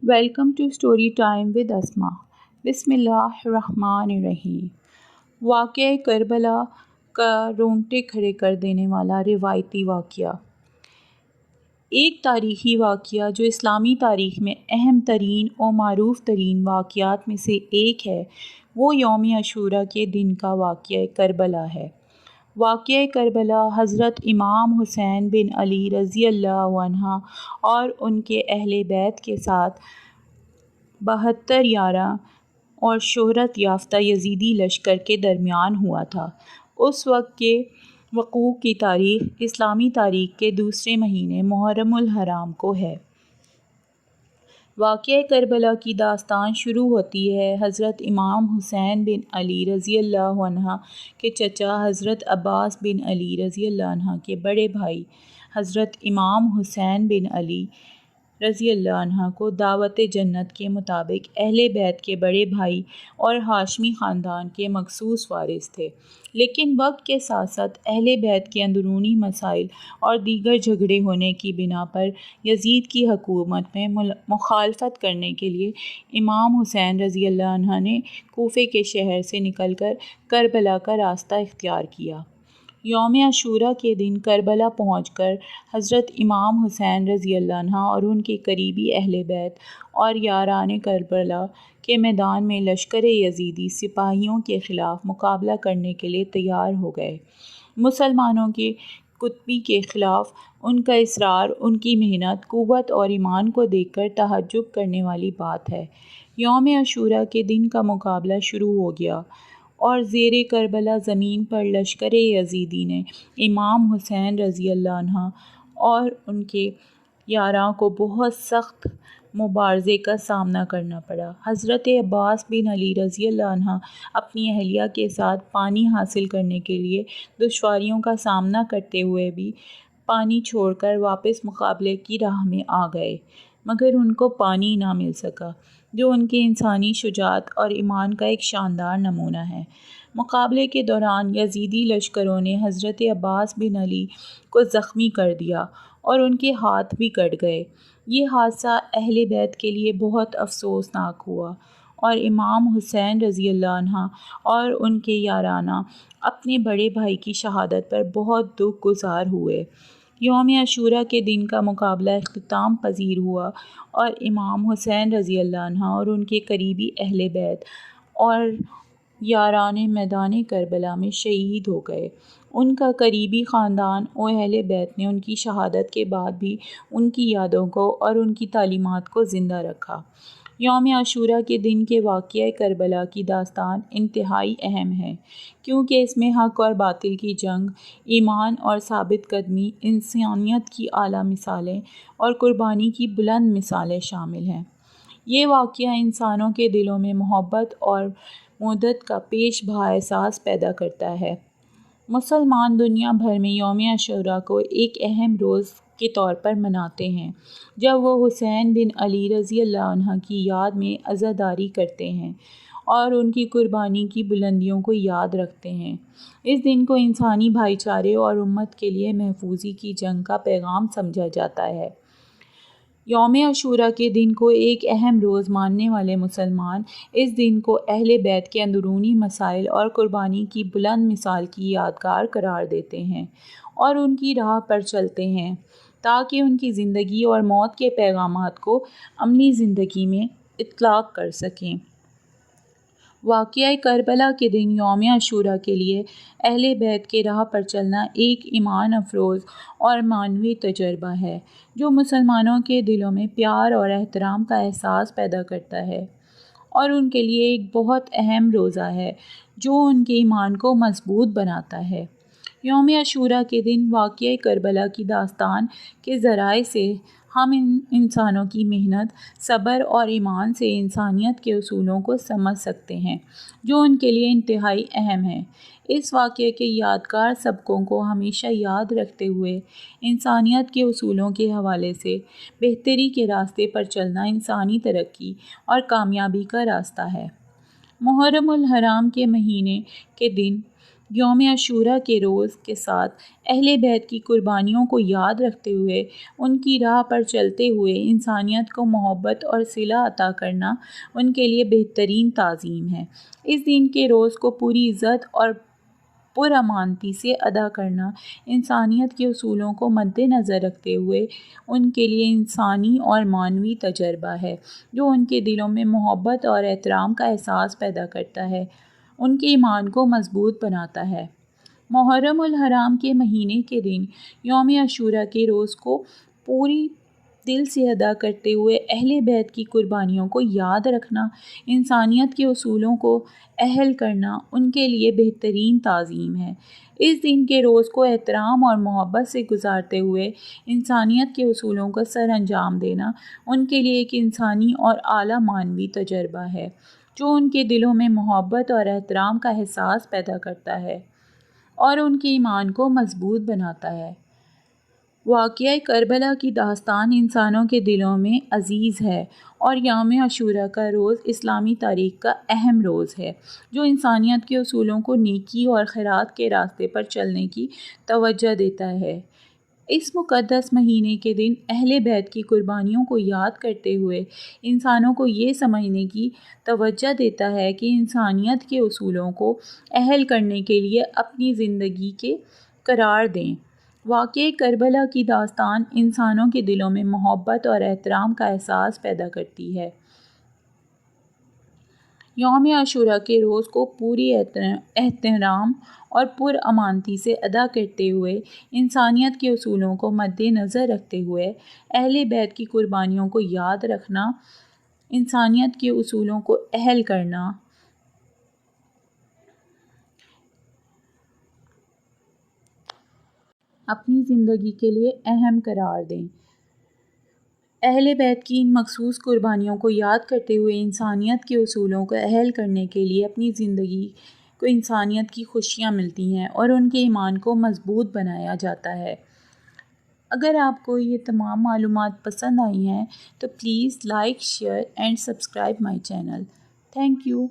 Welcome to story time with Asma. بسم اللہ الرحمن الرحیم۔ واقعہ کربلا کا رونگٹے کھڑے کر دینے والا روایتی واقعہ۔ ایک تاریخی واقعہ جو اسلامی تاریخ میں اہم ترین اور معروف ترین واقعات میں سے ایک ہے، وہ یوم عاشوراء کے دن کا واقعہ کربلا ہے۔ واقعہ کربلا حضرت امام حسین بن علی رضی اللہ عنہ اور ان کے اہل بیت کے ساتھ 72 یارہ اور شہرت یافتہ یزیدی لشکر کے درمیان ہوا تھا۔ اس وقت کے وقوع کی تاریخ اسلامی تاریخ کے دوسرے مہینے محرم الحرام کو ہے۔ واقعہ کربلا کی داستان شروع ہوتی ہے حضرت امام حسین بن علی رضی اللہ عنہ کے چچا حضرت عباس بن علی رضی اللہ عنہ کے بڑے بھائی حضرت امام حسین بن علی رضی اللہ عنہ کو دعوت جنت کے مطابق اہل بیت کے بڑے بھائی اور ہاشمی خاندان کے مخصوص وارث تھے، لیکن وقت کے ساتھ ساتھ اہل بیت کے اندرونی مسائل اور دیگر جھگڑے ہونے کی بنا پر یزید کی حکومت میں مخالفت کرنے کے لیے امام حسین رضی اللہ عنہ نے کوفے کے شہر سے نکل کر کربلا کا راستہ اختیار کیا۔ یوم عاشوراء کے دن کربلا پہنچ کر حضرت امام حسین رضی اللہ عنہ اور ان کے قریبی اہل بیت اور یاران کربلا کے میدان میں لشکر یزیدی سپاہیوں کے خلاف مقابلہ کرنے کے لیے تیار ہو گئے۔ مسلمانوں کے قطبی کے خلاف ان کا اصرار ان کی محنت، قوت اور ایمان کو دیکھ کر تعجب کرنے والی بات ہے۔ یوم عاشوراء کے دن کا مقابلہ شروع ہو گیا اور زیر کربلا زمین پر لشکر یزیدی نے امام حسین رضی اللہ عنہ اور ان کے یاراں کو بہت سخت مبارزے کا سامنا کرنا پڑا۔ حضرت عباس بن علی رضی اللہ عنہ اپنی اہلیہ کے ساتھ پانی حاصل کرنے کے لیے دشواریوں کا سامنا کرتے ہوئے بھی پانی چھوڑ کر واپس مقابلے کی راہ میں آ گئے، مگر ان کو پانی نہ مل سکا، جو ان کے انسانی شجاعت اور ایمان کا ایک شاندار نمونہ ہے۔ مقابلے کے دوران یزیدی لشکروں نے حضرت عباس بن علی کو زخمی کر دیا اور ان کے ہاتھ بھی کٹ گئے۔ یہ حادثہ اہل بیت کے لیے بہت افسوسناک ہوا اور امام حسین رضی اللہ عنہ اور ان کے یارانہ اپنے بڑے بھائی کی شہادت پر بہت دکھ گزار ہوئے۔ یوم عاشوراء کے دن کا مقابلہ اختتام پذیر ہوا اور امام حسین رضی اللہ عنہ اور ان کے قریبی اہل بیت اور یاران میدان کربلا میں شہید ہو گئے۔ ان کا قریبی خاندان و اہل بیت نے ان کی شہادت کے بعد بھی ان کی یادوں کو اور ان کی تعلیمات کو زندہ رکھا۔ یوم عاشوراء کے دن کے واقعہ کربلا کی داستان انتہائی اہم ہے، کیونکہ اس میں حق اور باطل کی جنگ، ایمان اور ثابت قدمی، انسانیت کی اعلیٰ مثالیں اور قربانی کی بلند مثالیں شامل ہیں۔ یہ واقعہ انسانوں کے دلوں میں محبت اور مودت کا پیش بھا احساس پیدا کرتا ہے۔ مسلمان دنیا بھر میں یوم عاشوراء کو ایک اہم روز کے طور پر مناتے ہیں، جب وہ حسین بن علی رضی اللہ عنہ کی یاد میں عزاداری کرتے ہیں اور ان کی قربانی کی بلندیوں کو یاد رکھتے ہیں۔ اس دن کو انسانی بھائی چارے اور امت کے لیے محفوظی کی جنگ کا پیغام سمجھا جاتا ہے۔ یوم عاشوراء کے دن کو ایک اہم روز ماننے والے مسلمان اس دن کو اہل بیت کے اندرونی مسائل اور قربانی کی بلند مثال کی یادگار قرار دیتے ہیں اور ان کی راہ پر چلتے ہیں تاکہ ان کی زندگی اور موت کے پیغامات کو عملی زندگی میں اطلاق کر سکیں۔ واقعہ کربلا کے دن یوم عاشوراء کے لیے اہل بیت کے راہ پر چلنا ایک ایمان افروز اور معنوی تجربہ ہے، جو مسلمانوں کے دلوں میں پیار اور احترام کا احساس پیدا کرتا ہے اور ان کے لیے ایک بہت اہم روزہ ہے جو ان کے ایمان کو مضبوط بناتا ہے۔ یوم عاشوراء کے دن واقعہ کربلا کی داستان کے ذرائع سے ہم انسانوں کی محنت، صبر اور ایمان سے انسانیت کے اصولوں کو سمجھ سکتے ہیں، جو ان کے لیے انتہائی اہم ہیں۔ اس واقعے کے یادگار سبقوں کو ہمیشہ یاد رکھتے ہوئے انسانیت کے اصولوں کے حوالے سے بہتری کے راستے پر چلنا انسانی ترقی اور کامیابی کا راستہ ہے۔ محرم الحرام کے مہینے کے دن یوم عاشوراء کے روز کے ساتھ اہل بیت کی قربانیوں کو یاد رکھتے ہوئے ان کی راہ پر چلتے ہوئے انسانیت کو محبت اور صلہ عطا کرنا ان کے لیے بہترین تعظیم ہے۔ اس دن کے روز کو پوری عزت اور پرامانتی سے ادا کرنا انسانیت کے اصولوں کو مد نظر رکھتے ہوئے ان کے لیے انسانی اور معنوی تجربہ ہے، جو ان کے دلوں میں محبت اور احترام کا احساس پیدا کرتا ہے، ان کے ایمان کو مضبوط بناتا ہے۔ محرم الحرام کے مہینے کے دن یوم عاشوراء کے روز کو پوری دل سے ادا کرتے ہوئے اہل بیت کی قربانیوں کو یاد رکھنا، انسانیت کے اصولوں کو اہل کرنا ان کے لیے بہترین تعظیم ہے۔ اس دن کے روز کو احترام اور محبت سے گزارتے ہوئے انسانیت کے اصولوں کا سر انجام دینا ان کے لیے ایک انسانی اور اعلیٰ معنوی تجربہ ہے، جو ان کے دلوں میں محبت اور احترام کا احساس پیدا کرتا ہے اور ان کے ایمان کو مضبوط بناتا ہے۔ واقعہ کربلا کی داستان انسانوں کے دلوں میں عزیز ہے اور یوم عاشوراء کا روز اسلامی تاریخ کا اہم روز ہے، جو انسانیت کے اصولوں کو نیکی اور خیرات کے راستے پر چلنے کی توجہ دیتا ہے۔ اس مقدس مہینے کے دن اہل بیت کی قربانیوں کو یاد کرتے ہوئے انسانوں کو یہ سمجھنے کی توجہ دیتا ہے کہ انسانیت کے اصولوں کو اہل کرنے کے لیے اپنی زندگی کے قرار دیں۔ واقعہ کربلا کی داستان انسانوں کے دلوں میں محبت اور احترام کا احساس پیدا کرتی ہے۔ یوم عاشوراء کے روز کو پوری احترام اور پرامانتی سے ادا کرتے ہوئے انسانیت کے اصولوں کو مد نظر رکھتے ہوئے اہل بیت کی قربانیوں کو یاد رکھنا، انسانیت کے اصولوں کو اہل کرنا اپنی زندگی کے لیے اہم قرار دیں۔ اہل بیت کی ان مخصوص قربانیوں کو یاد کرتے ہوئے انسانیت کے اصولوں کو اہل کرنے کے لیے اپنی زندگی کو انسانیت کی خوشیاں ملتی ہیں اور ان کے ایمان کو مضبوط بنایا جاتا ہے۔ اگر آپ کو یہ تمام معلومات پسند آئی ہیں تو please like, share and subscribe my channel. Thank you.